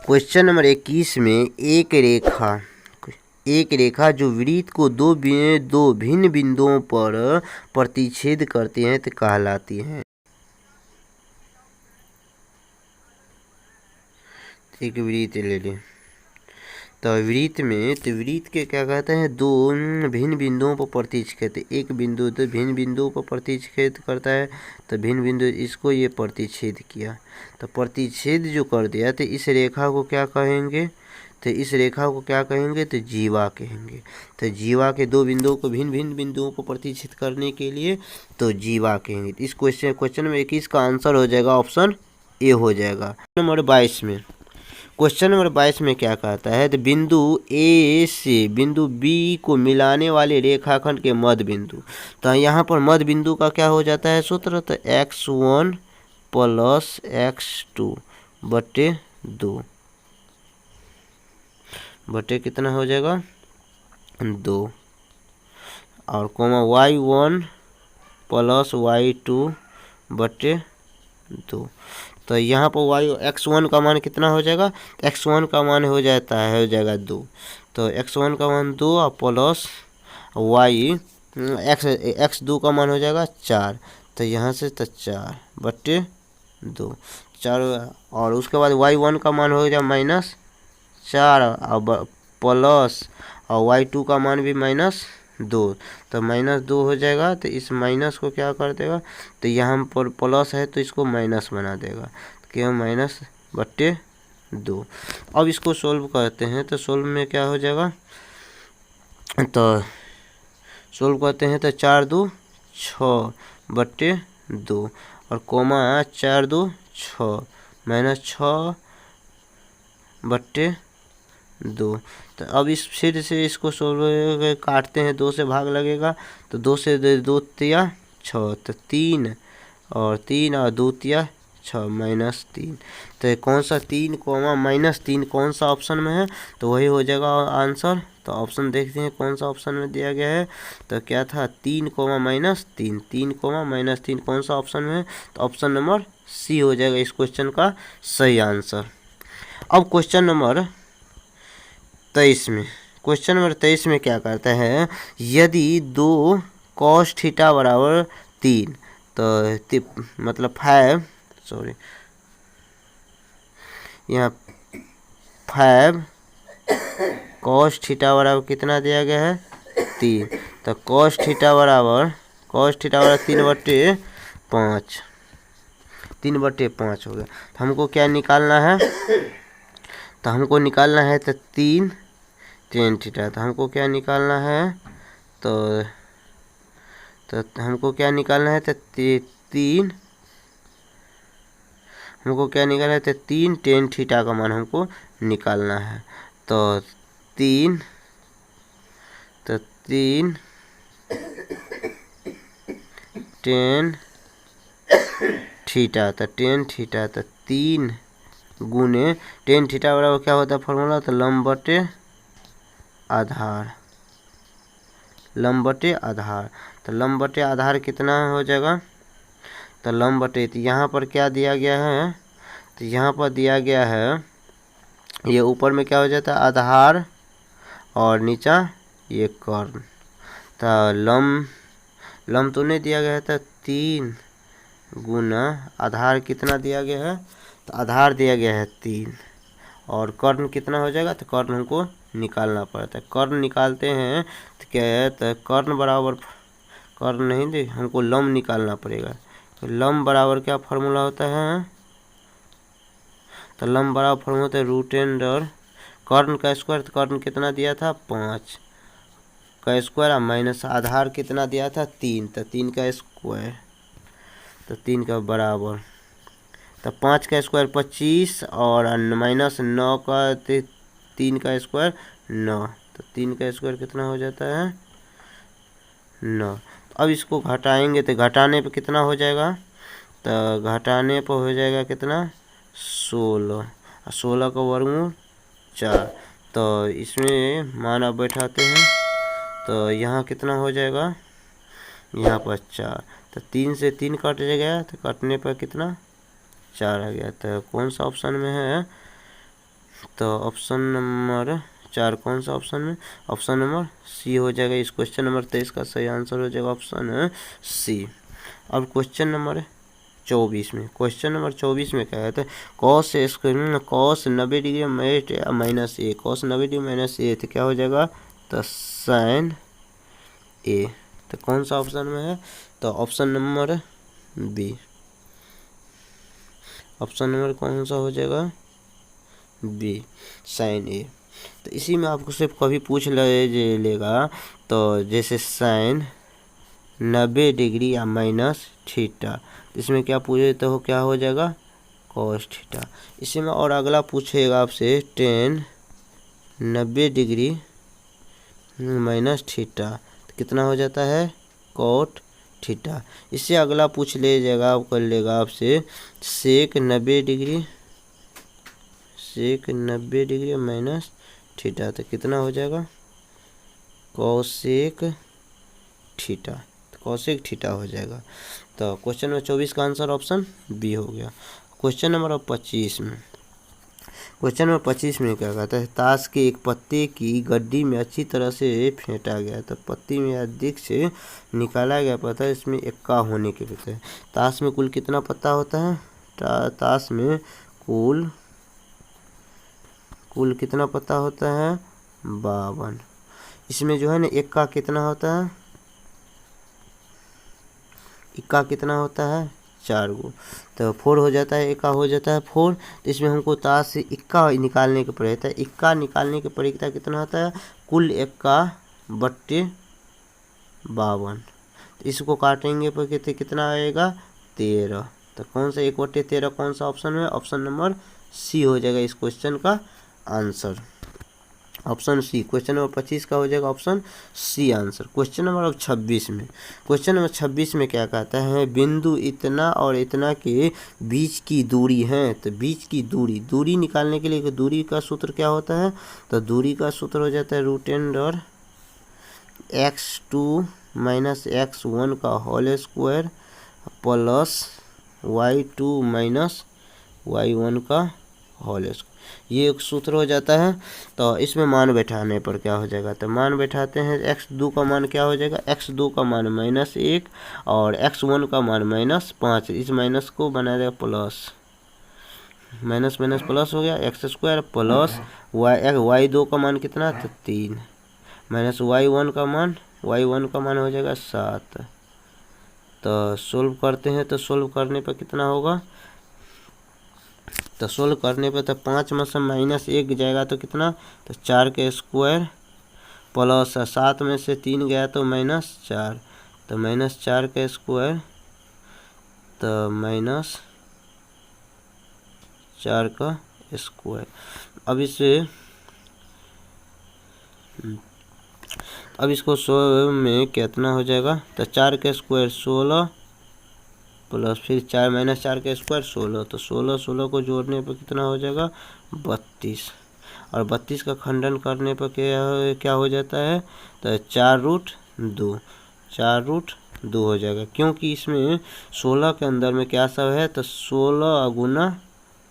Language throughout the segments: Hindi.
क्वेश्चन नंबर 21 में एक रेखा जो वृत्त को दो भिन्न बिंदुओं पर प्रतिच्छेद करती है तो कहलाती है। एक वृत्त ले लें तो वृत्त के क्या कहते हैं, दो भिन्न बिंदुओं पर प्रतिच्छेद। एक बिंदु तो भिन्न बिंदुओं पर प्रतिच्छेद करता है, तो भिन्न बिंदु इसको ये प्रतिच्छेद किया, तो प्रतिच्छेद जो कर दिया तो इस रेखा को क्या कहेंगे, तो जीवा कहेंगे। तो जीवा के दो बिंदुओं को भिन्न भिन्न बिंदुओं पर प्रतिच्छेद करने के लिए तो जीवा कहेंगे। इस क्वेश्चन में 21 का आंसर हो जाएगा ऑप्शन ए हो जाएगा। क्वेश्चन नंबर 22 में क्या कहता है, तो बिंदु ए से बिंदु बी को मिलाने वाले रेखाखंड के मध्य बिंदु। तो यहाँ पर मध्य बिंदु का क्या हो जाता है सूत्र, तो x1 + x2 बटे 2 बटे कितना हो जाएगा 2, और कोमा y1 + y2 बटे 2। तो यहाँ पर x1 का मान कितना हो जाएगा, x1 का मान हो जाएगा 2। तो x1 का मान 2 और प्लस x2 का मान हो जाएगा 4। तो यहाँ से तो 4 बटे 2 4, और उसके बाद y1 का मान हो जाएगा -4 और प्लस और y2 का मान भी -2, तो -2 हो जाएगा। तो इस माइनस को क्या कर देगा, तो यहाँ पर प्लस है तो इसको माइनस बना देगा, क्यों -/2। अब इसको सोल्व करते हैं, तो सोल्व में क्या हो जाएगा, तो सोल्व करते हैं तो 4 2 6 बटे 2 और कोमा 4 2 6 -6 बटे 2। तो अब इस फिर से इसको सोल्व काटते हैं, 2 से भाग लगेगा, तो 2 से 2 तिया 6, तो 3 और 2 तिया 6 -3। तो कौन सा 3 -3 कौन सा ऑप्शन में है, तो वही हो जाएगा आंसर। तो ऑप्शन देखते हैं कौन सा ऑप्शन में दिया गया है, तो क्या था 3 -3 3 -3 कौन सा ऑप्शन में है, तो ऑप्शन नंबर सी हो जाएगा इस क्वेश्चन का सही आंसर। अब क्वेश्चन नंबर 23 में क्या करता है, यदि 2 cos θ = 3, तो मतलब 5 cos θ बराबर कितना दिया गया है 3, तो cos θ बराबर 3/5 हो गया। तो हमको क्या निकालना है, तो हमको निकालना है तो 3 tan θ। तो हमको क्या निकालना है, तो हमको क्या निकालना है, तो 3 tan θ का मान हमको निकालना है। तो 3 tan θ, तो tan θ तो 3 गुने tan θ बराबर क्या होता है फॉर्मूला, तो लंब बटे आधार। तो लंब बटे आधार कितना हो जाएगा, तो लंब बटे, तो यहाँ पर क्या दिया गया है, तो यहाँ पर दिया गया है, ये ऊपर में क्या हो जाता है आधार और नीचा ये कर्ण। तो लंब तो नहीं दिया गया है, तो 3 गुना आधार कितना दिया गया है, तो आधार दिया गया है 3 और कर्ण कितना हो जाएगा, तो कर्ण हमको निकालना पड़ता है। कर्ण निकालते हैं तो क्या है, तो कर्ण बराबर कर्ण नहीं दे, हमको लंब निकालना पड़ेगा। तो लंब बराबर क्या फार्मूला होता है, तो लंब बराबर फार्मूला होता है √√, कर्ण का स्क्वायर, तो कर्ण कितना दिया था 5 का स्क्वायर और माइनस आधार कितना दिया था 3, तो 3 का स्क्वायर, तो 3 का बराबर, तो 5 का स्क्वायर 25 और -9 का 3 का स्क्वायर 9, तो 3 का स्क्वायर कितना हो जाता है 9। तो अब इसको घटाएंगे, तो घटाने पे कितना हो जाएगा, तो घटाने पर हो जाएगा कितना 16 का वर्गमूल 4। तो इसमें मान आप बैठाते हैं, तो यहाँ कितना हो जाएगा, यहाँ पर 4, तो 3 से 3 कट गया, तो कटने पर कितना 4 आ गया। तो कौन सा ऑप्शन में है, तो ऑप्शन नंबर 4 कौन सा ऑप्शन में, ऑप्शन नंबर सी हो जाएगा। इस क्वेश्चन नंबर 23 का सही आंसर हो जाएगा ऑप्शन सी। अब क्वेश्चन नंबर 24 में, क्वेश्चन नंबर 24 में क्या कहते हैं, कॉस 90 डिग्री माइनस ए, कॉस 90 डिग्री माइनस ए, तो क्या हो जाएगा, तो साइन ए। तो कौन सा ऑप्शन में है, तो option number B, option number कौन सा हो जाएगा, बी, साइन ए। तो इसी में आपको सिर्फ कभी पूछ लेगा, तो जैसे साइन 90 डिग्री या माइनस थीटा, इसमें क्या पूछे तो क्या हो जाएगा, कॉस थीटा। इसी में और अगला पूछेगा आपसे टेन 90 डिग्री माइनस थीटा, तो कितना हो जाता है, कॉट थीटा। इससे अगला पूछ ले जाएगा, आप कर लेगा आपसे सेक 90 डिग्री माइनस थीटा, तो कितना हो जाएगा, कॉसेक थीटा, तो कॉसेक थीटा हो जाएगा। तो क्वेश्चन नंबर 24 का आंसर ऑप्शन बी हो गया। क्वेश्चन नंबर 25 में, क्वेश्चन नंबर 25 में क्या कहता है, ताश के एक पत्ते की गड्डी में अच्छी तरह से फेंटा गया, तो पत्ती में अधिक से निकाला गया पता है, इसमें इक्का होने के वजह से। ताश में कुल कितना पत्ता होता है, ताश में कुल कितना पत्ता होता है, 52। इसमें जो है ना इक्का कितना होता है, इक्का कितना होता है, 4 गो, तो 4 हो जाता है, इक्का हो जाता है 4। तो इसमें हमको ताश से इक्का निकालने के पड़ेगा, इक्का निकालने की परीक्षा कितना होता है, कुल इक्का बट्टे 52। तो इसको काटेंगे पर कितना आएगा, 13। तो कौन सा 1/13 कौन सा ऑप्शन है, ऑप्शन नंबर सी हो जाएगा इस क्वेश्चन का answer, option C. Question number 25 का हो जाएगा option C answer. Question number 26 में, क्वेश्चन नंबर 26 में क्या कहता है, बिंदु इतना और इतना के बीच की दूरी है, तो बीच की दूरी निकालने के लिए दूरी का सूत्र क्या होता है, तो दूरी का सूत्र हो जाता है √अंडर x2 माइनस x1 का whole square plus y2 minus y1 का होल स्क्वायर, ये एक सूत्र हो जाता है। तो इसमें मान बैठाने पर क्या हो जाएगा, तो मान बैठाते हैं, x2 का मान क्या हो जाएगा, x2 का मान -1 और x1 का मान -5, इस माइनस को बना देगा प्लस, माइनस माइनस प्लस हो गया, x² प्लस y2 का मान कितना, तो 3 माइनस y1 का मान हो जाएगा 7। तो सोल्व करते हैं, तो सोल्व करने पर कितना होगा, तो सोल्व करने पे तो 5 में से -1 जाएगा तो कितना, तो 4 के स्क्वायर प्लस 7 में से 3 गया तो -4, तो -4 के स्क्वायर, तो -4 का स्क्वायर। अब इसको 100 में कितना हो जाएगा, तो 4 के स्क्वायर 16 प्लस फिर 4 -4 का स्क्वायर 16, तो 16 को जोड़ने पर कितना हो जाएगा, 32, और 32 का खंडन करने पर क्या हो जाता है, तो 4√2 हो जाएगा, क्योंकि इसमें 16 के अंदर में क्या सब है, तो 16 गुना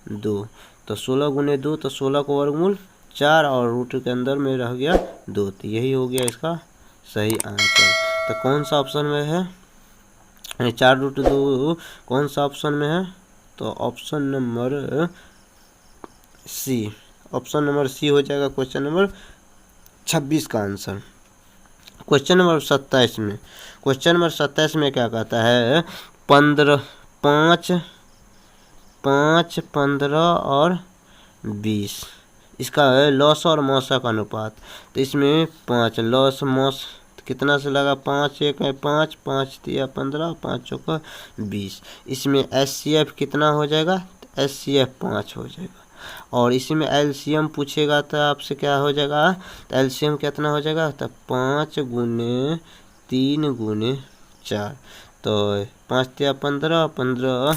2, तो 16 गुने 2, तो 16 को वर्गमूल 4 और रूट के अंदर में रह गया 2, तो यही हो गया इसका सही आंसर। तो कौन सा ऑप्शन में है, 4√2 कौन सा ऑप्शन में है, तो option number C, option number C हो जाएगा क्वेश्चन नंबर 26 का आंसर। क्वेश्चन नंबर 27 में, क्वेश्चन नंबर 27 में क्या कहता है, 5, 15 और 20, इसका है लॉस और मौसा का अनुपात। तो इसमें 5 लॉस मौस कितना से लगा, 5 1 है 5, 5 3 15, 5 चौका 20। इसमें HCF कितना हो जाएगा, HCF 5 हो जाएगा। और इसी में LCM पूछेगा तो आपसे क्या हो जाएगा, तो LCM कितना हो जाएगा, तो 5 गुने 3 गुने 4, तो 5 3 15, 15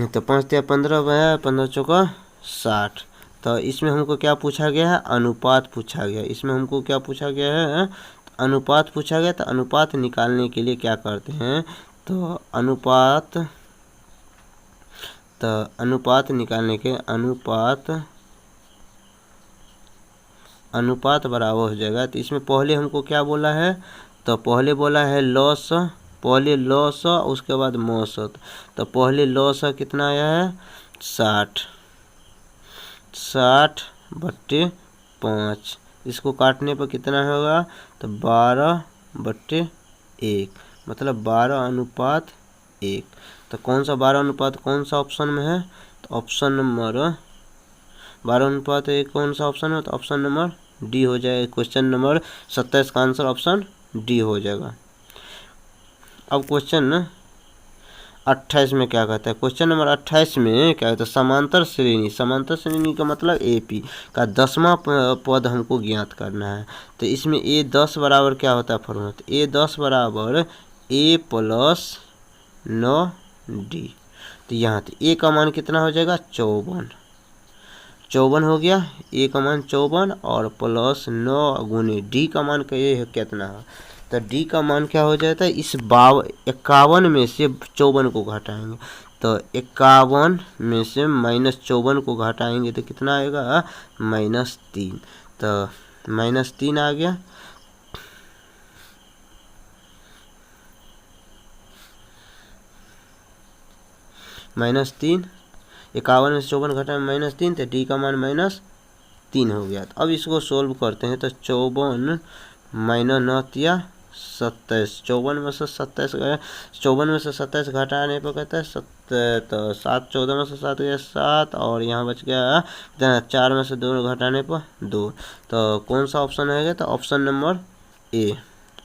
तो 5 3 15 15 चौका 60। तो इसमें हमको क्या पूछा गया है, अनुपात पूछा गया, इसमें हमको क्या पूछा गया है, अनुपात पूछा गया। तो अनुपात निकालने के लिए क्या करते हैं, तो अनुपात तो अनुपात निकालने के अनुपात बराबर हो जाएगा। तो इसमें पहले हमको क्या बोला है, तो पहले बोला है लॉस, पहले लॉस उसके बाद मौसत। तो पहले लॉस कितना आया है 60/5। इसको काटने पर कितना होगा, तो 12/1, मतलब 12:1। तो कौन सा 12 कौन सा ऑप्शन में है, तो ऑप्शन नंबर 12:1 कौन सा ऑप्शन है, तो ऑप्शन नंबर डी हो जाएगा। क्वेश्चन नंबर 27 का आंसर ऑप्शन डी हो जाएगा। अब क्वेश्चन 28 में क्या कहता है, क्वेश्चन नंबर 28 में क्या कहता है, समांतर श्रेणी का मतलब एपी का 10वां पद हमको ज्ञात करना है। तो इसमें A10 बराबर क्या होता है फॉर्मूला, तो A10 बराबर A+9D। तो यहाँ तो A का मान कितना हो जाएगा 54 हो गया, A का मान 54 और +9 गुने D का मान कितना है, तो D का मान क्या हो जाता है, इस 51 में से 54 को घटाएंगे। तो 51 में से -54 को घटाएंगे तो कितना आएगा -3। तो -3 आ गया। -3, 51 में से 54 घटाएं -3, तो D का मान -3 हो गया। तो अब इसको सोल्व करते हैं। तो 54 -9 27, 54 में से 27 गया, 54 में से 27 घटाने पर कहता है 7 14 में से 7 गया 7, और यहाँ बच गया 4 में से 2 घटाने पर 2। तो कौन सा ऑप्शन है, तो option number A,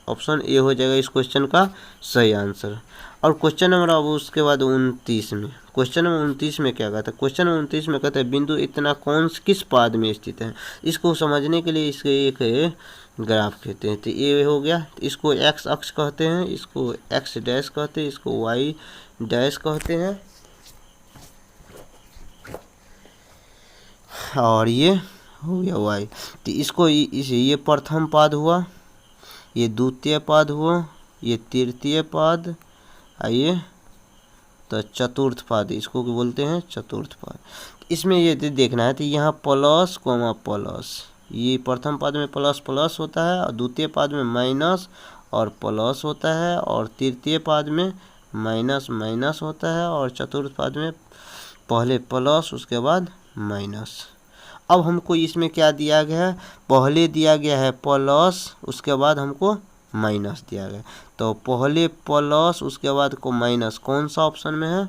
option A हो जाएगा इस क्वेश्चन का सही आंसर। और क्वेश्चन नंबर अब उसके बाद 29 में, क्वेश्चन नंबर 29 में क्या कहता है, क्वेश्चन नंबर 29 में कहता है बिंदु इतना किस पाद में स्थित है। इसको समझने के लिए इसके एक ग्राफ कहते हैं। तो ये हो गया, इसको एक्स अक्ष कहते हैं, इसको एक्स डैश कहते हैं, इसको वाई डैश कहते हैं, और ये हो गया वाई। तो इसको ये प्रथम पाद हुआ, ये द्वितीय पाद हुआ, ये तृतीय पाद, आइए तो चतुर्थ पाद, इसको बोलते हैं चतुर्थ पाद। इसमें ये देखना है, तो यहाँ प्लस कोमा प्लस, ये प्रथम पाद में प्लस प्लस होता है, और द्वितीय पाद में माइनस और प्लस होता है, और तृतीय पाद में माइनस माइनस होता है, और चतुर्थ पाद में पहले प्लस उसके बाद माइनस। अब हमको इसमें क्या दिया गया है, पहले दिया गया है प्लस, उसके बाद हमको माइनस दिया गया। तो पहले प्लस उसके बाद को माइनस कौन सा ऑप्शन में है,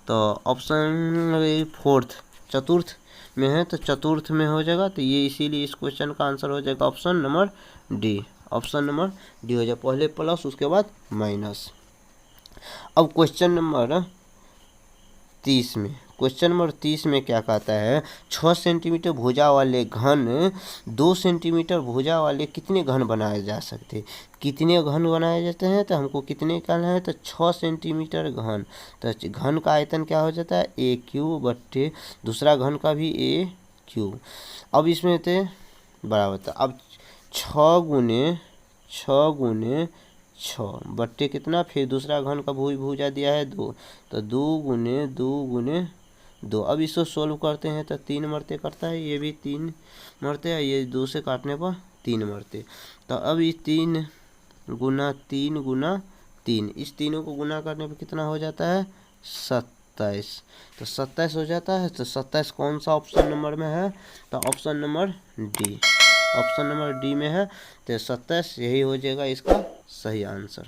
तो ऑप्शन फोर्थ चतुर्थ में है, तो चतुर्थ में हो जाएगा। तो ये इसीलिए इस क्वेश्चन का आंसर हो जाएगा option number D, option number D हो जाएगा, पहले प्लस उसके बाद माइनस। अब क्वेश्चन नंबर 30 में, क्वेश्चन नंबर 30 में क्या कहता है, 6 सेंटीमीटर भुजा वाले घन 2 सेंटीमीटर भुजा वाले कितने घन बनाए जा सकते हैं, कितने घन बनाए जाते हैं, तो हमको कितने निकालना है, तो 6 सेंटीमीटर घन। तो घन का आयतन क्या हो जाता है A³ दूसरा घन का भी A³। अब इसमें थे बराबर था, अब 6 गुने 6 बट्टे कितना, फिर दूसरा घन का भुजा दिया है 2, तो 2 गुने 2। अब इसको सोल्व करते हैं तो 3 मरते करता है, ये भी 3 मरते हैं, ये 2 से काटने पर 3 मरते। तो अब ये 3 गुना 3, इस तीनों को गुना करने पर कितना हो जाता है 27। तो 27 हो जाता है। तो 27 कौन सा ऑप्शन नंबर में है, तो option number D, option number D में है। तो 27 यही हो जाएगा इसका सही आंसर।